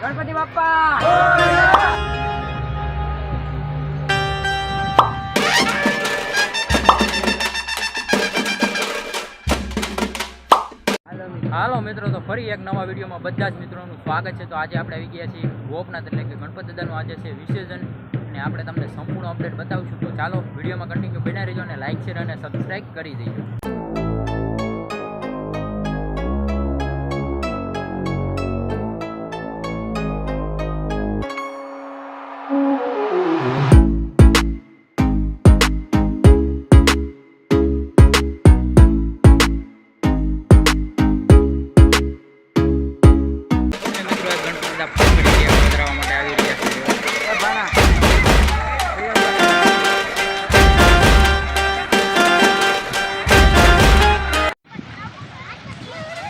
ગણપતિ બાપ્પા હાલો મિત્રો, તો ફરી એક નવા વિડીયોમાં બધા જ મિત્રોનું સ્વાગત છે. તો આજે આપણે આવી ગયા છીએ ગોપનાથ, એટલે કે ગણપતિ દાદાનું આજે છે વિસર્જન, અને આપણે તમને સંપૂર્ણ અપડેટ બતાવીશું. તો ચાલો વિડીયોમાં કન્ટિન્યુ બન્યા રહેજો અને લાઈક શેર અને સબસ્ક્રાઈબ કરી દેજો.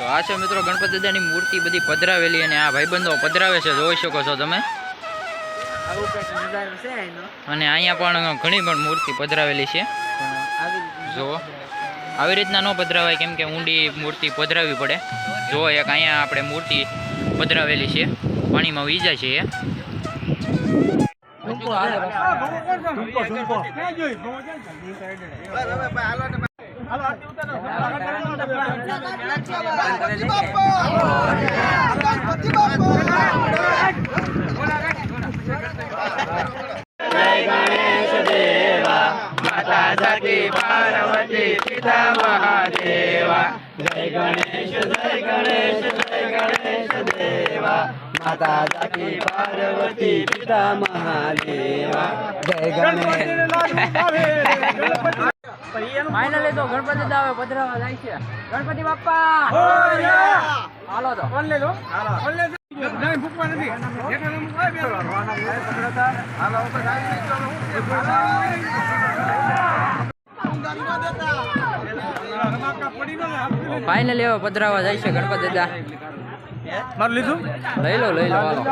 તો આ છે મિત્રો ગણપતિ દાદાની મૂર્તિ બધી પધરાવેલી, અને આ ભાઈબંધો પધરાવે છે, જોઈ શકો છો તમે. અને અહીંયા પણ ઘણી પણ મૂર્તિ પધરાવેલી છે. જો આવી રીતના ન પધરાવાય, કેમ કે ઊંડી મૂર્તિ પધરાવવી પડે. જો એક અહીંયા આપણે મૂર્તિ પધરાવેલી છે, પાણીમાં વીજા છે એ. માતા સતી પાર્વતી પિતા મહાદેવા. જય ગણેશ જય ગણેશ જય ગણેશ દેવા. માતા સતી પાર્વતી પિતા મહાદેવા. જય ગણેશ. ફાઇનલી તો ગણપતિ દાદા હવે પધરાવા જાય છે. ગણપતિ બાપ્પા હાલો તો ફાઇનલી હવે પધરાવા જાય છે ગણપતિ દાદા. મારું લીધું લઈ લો હાલો.